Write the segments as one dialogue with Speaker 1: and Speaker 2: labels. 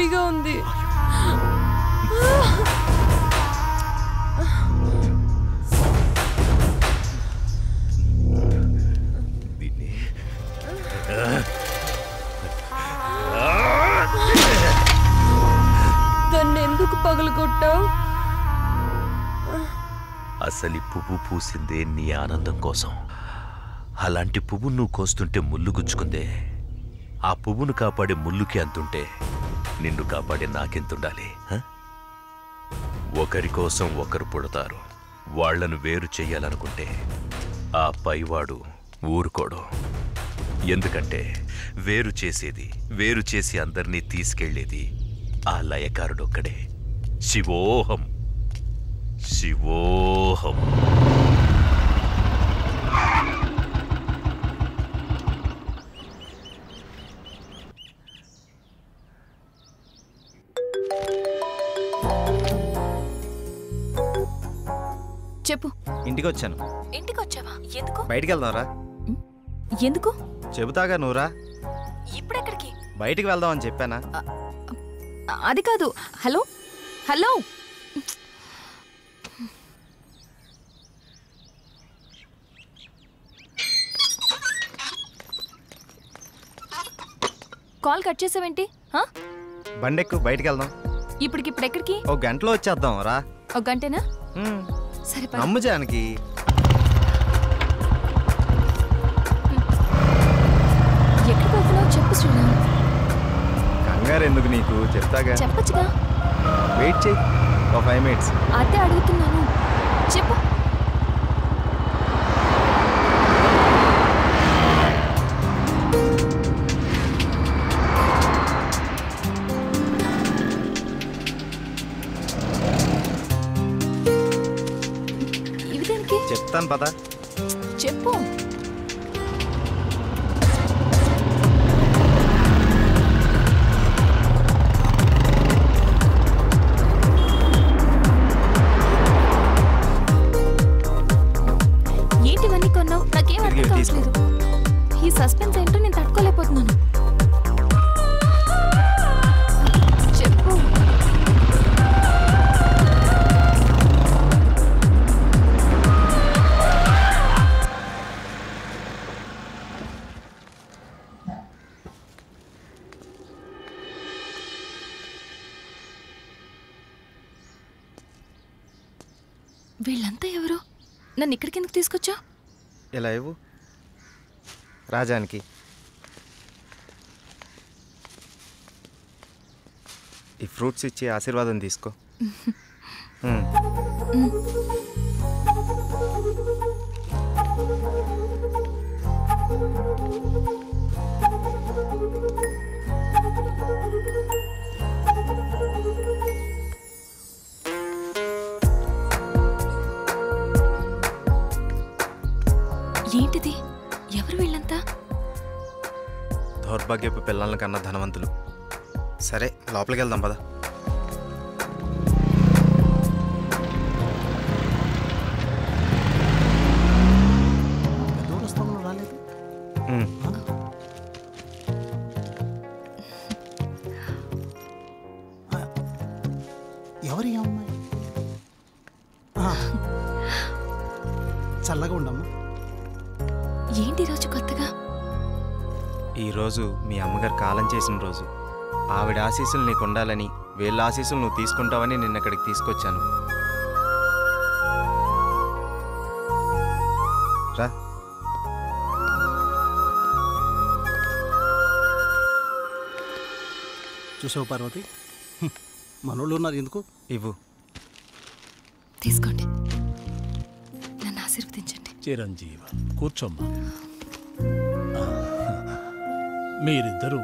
Speaker 1: వేడిగా ఉంది. దాన్ని ఎందుకు పగలగొట్టావు?
Speaker 2: అసలు పువ్వు పూసిందే నీ ఆనందం కోసం. అలాంటి పువ్వు నువ్వు కోస్తుంటే ముళ్ళు గుచ్చుకుందే. ఆ పువ్వును కాపాడే ముళ్ళుకి అంతుంటే నిన్ను కాపాడే నాకెంతుండాలి? ఒకరి కోసం ఒకరు పుడతారు. వాళ్లను వేరు చెయ్యాలనుకుంటే ఆ పైవాడు ఊరుకోడు. ఎందుకంటే వేరు చేసి అందర్నీ తీసుకెళ్లేది ఆ లయకారుడొక్కడే. శివోహం శివోహం.
Speaker 1: చెప్పు.
Speaker 3: ఇంటికి వచ్చాను.
Speaker 1: ఇంటికి వచ్చావా? ఎందుకు?
Speaker 3: బయటికి వెళ్దాంరా.
Speaker 1: ఎందుకు?
Speaker 3: చెబుతాగా నువ్వురా.
Speaker 1: ఇప్పుడెక్కడికి?
Speaker 3: బయటికి వెళ్దాం అని చెప్పానా?
Speaker 1: అది కాదు. హలో హలో, కాల్ కట్ చేసావేంటి?
Speaker 3: బండెక్కు, బయటికి వెళ్దాం.
Speaker 1: ఇప్పుడెక్కడికి?
Speaker 3: ఒక గంటలో వచ్చేద్దాం రా.
Speaker 1: ఒక గంటేనా? సరే
Speaker 3: నమ్ము జానకి.
Speaker 1: ఎక్కడికి వెళ్తున్నావు చెప్పు శ్రీరామ్.
Speaker 3: కంగారు ఎందుకు నీకు, చెప్తాగా.
Speaker 1: చెప్పచ్చుగా.
Speaker 3: వెయిట్ చేయి, ఒక 5 minutes.
Speaker 1: అదే అడుగుతున్నాను, చెప్పు.
Speaker 3: చెప్తాను పద.
Speaker 1: చెప్పు. ఏంటివన్నీ కొన్నావు? నాకేం అర్థం కావట్లేదు. ఈ సస్పెన్స్ ఏంటో నేను తట్టుకోలేకపోతున్నాను. చెప్పు. వీళ్ళంతా ఎవరు? నన్ను ఇక్కడికి ఎందుకు తీసుకొచ్చా?
Speaker 3: ఎలా ఇవ్వు రాజానికి. ఈ ఫ్రూట్స్ ఇచ్చి ఆశీర్వాదం తీసుకో.
Speaker 1: ఏంటిది? ఎవరు వీళ్ళంతా?
Speaker 3: దౌర్భాగ్యపు పిల్లల కన్నా ధనవంతులు. సరే లోపలికి వెళ్దాం పద.
Speaker 4: ఎవరి అమ్మాయి? చల్లగా ఉండమ్మా.
Speaker 1: ఏంటి రోజు కొత్తగా?
Speaker 3: ఈరోజు మీ అమ్మగారు కాలం చేసిన రోజు. ఆవిడ ఆశీస్సులు నీకు ఉండాలని, వీళ్ళ ఆశీస్సులు నువ్వు తీసుకుంటావని నిన్న ఇక్కడికి తీసుకొచ్చాను. రా.
Speaker 4: చూసావు పార్వతి, మనోళ్ళు ఉన్నారు ఎందుకు?
Speaker 3: ఇవ్వు.
Speaker 1: తీసుకోండి, నన్ను ఆశీర్వదించండి.
Speaker 5: చిరంజీవ కూర్చోమ్మా. మీరిద్దరూ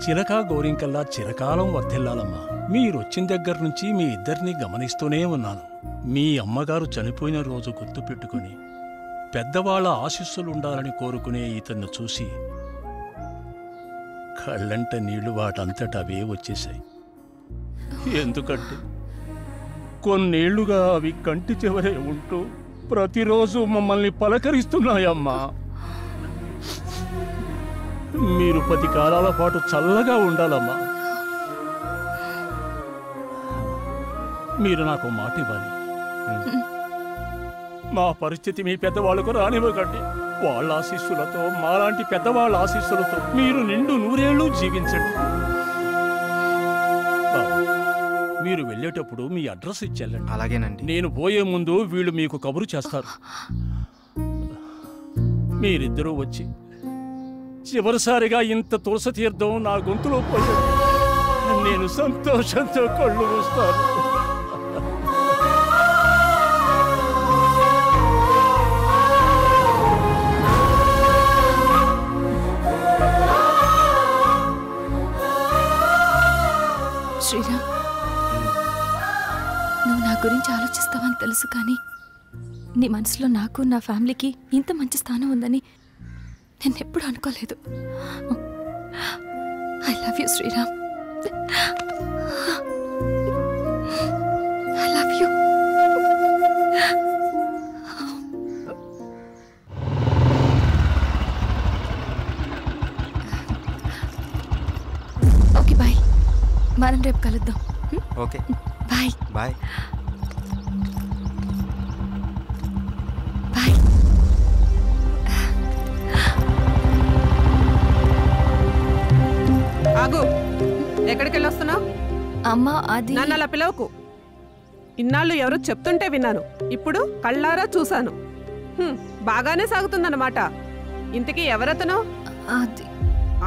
Speaker 5: చిలకా గోరింకల్లా చిరకాలం వర్ధిల్లాలమ్మా. మీరొచ్చిన దగ్గర నుంచి మీ ఇద్దరిని గమనిస్తూనే ఉన్నాను. మీ అమ్మగారు చనిపోయిన రోజు గుర్తు పెట్టుకుని పెద్దవాళ్ల ఆశీస్సులుండాలని కోరుకునే ఇతన్ని చూసి కళ్ళంట నీళ్లు వాటంతట అవే వచ్చేశాయి. ఎందుకంటే కొన్నేళ్లుగా అవి కంటి చివరే ఉంటూ ప్రతిరోజు మమ్మల్ని పలకరిస్తున్నాయమ్మా. మీరు 10 కాలాల పాటు చల్లగా ఉండాలమ్మా. మీరు నాకు మాట ఇవ్వాలి. మా పరిస్థితి మీ పెద్దవాళ్ళకు రానివ్వకండి. వాళ్ళ ఆశీస్సులతో, మాలాంటి పెద్దవాళ్ళ ఆశీస్సులతో మీరు నిండు 100 ఏళ్ళు జీవించండి. బాబు, మీరు వెళ్ళేటప్పుడు మీ అడ్రస్ ఇచ్చెళ్ళండి.
Speaker 3: అలాగేనండి.
Speaker 5: నేను పోయే ముందు వీళ్ళు మీకు కబురు చేస్తారు. మీరిద్దరూ వచ్చి చివరిసారిగా ఇంత తులసి తీర్థం నా గొంతులో పోయాడు. నేను సంతోషంతో కళ్ళు మూస్తాను.
Speaker 1: శ్రీరామ్, నువ్వు నా గురించి ఆలోచిస్తావని తెలుసు, కానీ నీ మనసులో నాకు, నా ఫ్యామిలీకి ఇంత మంచి స్థానం ఉందని నేను ఎప్పుడు అనుకోలేదు. I love you Sriram. I love you. Okay bye, మనం రేపు కలుద్దాం.
Speaker 3: Okay
Speaker 1: bye.
Speaker 3: బాయ్.
Speaker 1: బాయ్.
Speaker 6: ఆగు, ఎక్కడికి వెళ్ళొస్తున్నావు?
Speaker 1: అమ్మా, అది
Speaker 6: నన్ను అలా పిలవకు. ఇన్నాళ్ళు ఎవరో చెప్తుంటే విన్నాను, ఇప్పుడు కళ్ళారా చూశాను. బాగానే సాగుతుందన్నమాట. ఇంతకీ ఎవరతను?
Speaker 1: అది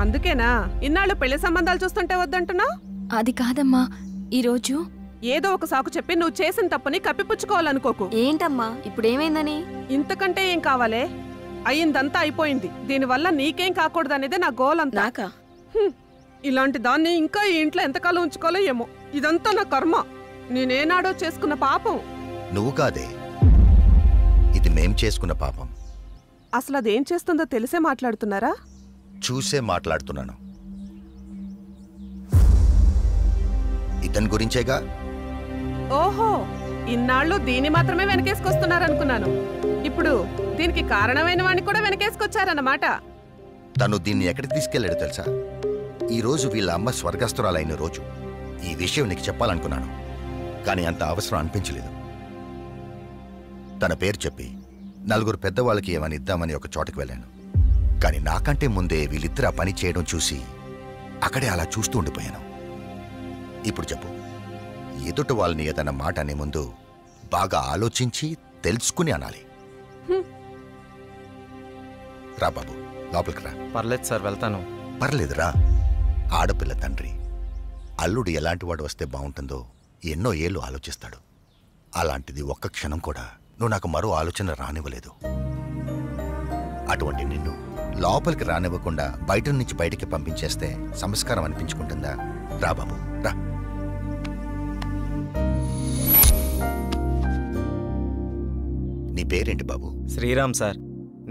Speaker 6: అందుకేనా ఇన్నాళ్ళు పెళ్లి సంబంధాలు చూస్తుంటే వద్దంటున్నా?
Speaker 1: అది కాదమ్మా, ఈరోజు
Speaker 6: ఏదో ఒక సాకు చెప్పి నువ్వు చేసిన తప్పుని కప్పిపుచ్చుకోవాలనుకోకు.
Speaker 1: ఏంటమ్మా ఇప్పుడు ఏమైందని?
Speaker 6: ఇంతకంటే ఏం కావాలే? అయ్యిందంతా అయిపోయింది. దీనివల్ల నీకేం కాకూడదనేదే నా గోల్ అంతా.
Speaker 1: నాకా?
Speaker 6: ఇలాంటి దాన్ని ఇంకా ఈ ఇంట్లో ఎంతకాలం ఉంచుకోలే ఏమో. ఇదంతా నా కర్మ. నేనేనాడో చేసుకున్న పాపం.
Speaker 7: నువ్వు కాదే, ఇది మేం చేసుకున్న పాపం.
Speaker 6: అసలు అదేం చేస్తుందో తెలిసే మాట్లాడుతున్నారా?
Speaker 7: చూసే మాట్లాడుతున్నాను. ఇతని గురించేగా.
Speaker 6: ఓహో, ఇన్నాళ్ళు దీన్ని మాత్రమే వెనకేసుకొస్తున్నారనుకున్నాను. ఇప్పుడు దీనికి కారణమైన వాడిని కూడా వెనకేసుకొచ్చారన్నమాట.
Speaker 7: తను దీన్ని ఎక్కడికి తీసుకెళ్లాడో తెలుసా? ఈ రోజు వీళ్ళ అమ్మ స్వర్గస్థురాలైన రోజు. ఈ విషయం నీకు చెప్పాలనుకున్నాను, కానీ అంత అవసరం అనిపించలేదు. తన పేరు చెప్పి 4 పెద్దవాళ్ళకి ఏమని ఇద్దామని ఒక చోటకి వెళ్ళాను. కానీ నాకంటే ముందే వీళ్ళిద్దరు ఆ పని చేయడం చూసి అక్కడే అలా చూస్తూ ఉండిపోయాను. ఇప్పుడు చెప్పు, ఎదుట వాళ్ళని ఏదన్నా మాట అనే ముందు బాగా ఆలోచించి తెలుసుకుని అనాలి. రా బాబు, లోపలికి రా.
Speaker 3: పర్లేదు సార్, వెళ్తాను.
Speaker 7: పర్లేదురా. ఆడపిల్ల తండ్రి అల్లుడు ఎలాంటివాడు వస్తే బాగుంటుందో ఎన్నో ఏళ్ళు ఆలోచిస్తాడు. అలాంటిది ఒక్క క్షణం కూడా నువ్వు నాకు మరో ఆలోచన రానివ్వలేదు. అటువంటి నిన్ను లోపలికి రానివ్వకుండా బయట నుంచి బయటికి పంపించేస్తే సంస్కారం అనిపించుకుంటుందా? రా బాబు, రా. నీ పేరేంటి బాబు?
Speaker 3: శ్రీరామ్ సార్.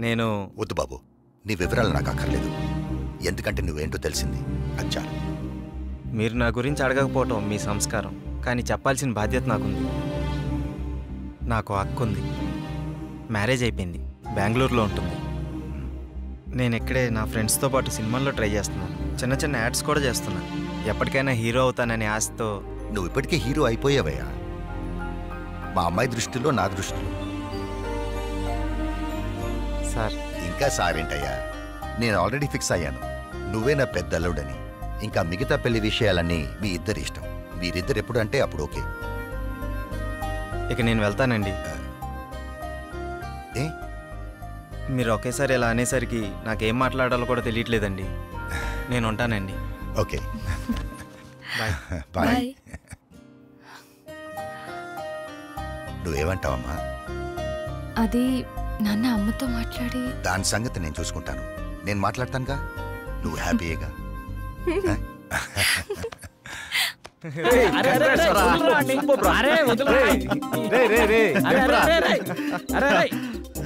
Speaker 3: నేను
Speaker 7: వద్దు బాబు, నీ వివరాలు నాకు అక్కర్లేదు. ఎందుకంటే నువ్వేంటో తెలిసింది, అది చాలు.
Speaker 3: మీరు నా గురించి అడగకపోవటం మీ సంస్కారం, కానీ చెప్పాల్సిన బాధ్యత నాకుంది. నాకు అక్క ఉంది, మ్యారేజ్ అయిపోయింది, బెంగళూరులో ఉంటుంది. నేను ఇక్కడే నా ఫ్రెండ్స్తో పాటు సినిమాల్లో ట్రై చేస్తున్నాను. చిన్న చిన్న యాడ్స్ కూడా చేస్తున్నాను. ఎప్పటికైనా హీరో అవుతాననే ఆశతో.
Speaker 7: నువ్వు ఇప్పటికే హీరో అయిపోయావయ్యా. మా అమ్మాయి దృష్టిలో, నా దృష్టిలో.
Speaker 3: సార్
Speaker 7: ఇంకా సారేంటయ్యా, నేను ఆల్రెడీ ఫిక్స్ అయ్యాను. నువ్వే నా పెద్ద అల్లుడని. ఇంకా మిగతా పెళ్లి విషయాలన్నీ మీ ఇద్దరి ఇష్టం. మీరిద్దరు ఎప్పుడు అంటే అప్పుడు ఓకే.
Speaker 3: ఇక నేను వెళ్తానండి.
Speaker 7: ఏ,
Speaker 3: మీరు ఒకేసారి ఇలా అనేసరికి నాకేం మాట్లాడాలో కూడా తెలియట్లేదండి. నేను ఉంటానండి.
Speaker 7: Okay,
Speaker 3: bye.
Speaker 7: బాయ్. నువ్వేమంటావమ్మా?
Speaker 1: అది నాన్న అమ్మతో మాట్లాడి.
Speaker 7: దాని సంగతి నేను చూసుకుంటాను. నేను మాట్లాడతానుగా, నువ్వు హ్యాపీయేగా.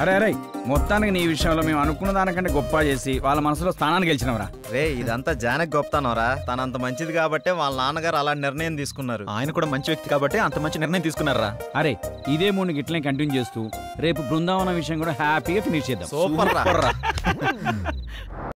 Speaker 8: అరే మొత్తానికి నీ విషయంలో మేము అనుకున్న దానికంటే గొప్ప చేసి వాళ్ళ మనసులో స్థానాన్ని గెలిచినవరా.
Speaker 3: రే, ఇదంతా జానకి గొప్పతనవరా. తనంత మంచిది కాబట్టే వాళ్ళ నాన్నగారు అలాంటి నిర్ణయం తీసుకున్నారు.
Speaker 9: ఆయన కూడా మంచి వ్యక్తి కాబట్టి అంత మంచి నిర్ణయం తీసుకున్నారా.
Speaker 8: అరే, ఇదే మూడు గిట్లనే కంటిన్యూ చేస్తూ రేపు బృందావనం విషయం కూడా హ్యాపీగా ఫినిష్ చేద్దాం.
Speaker 3: సూపర్ రా.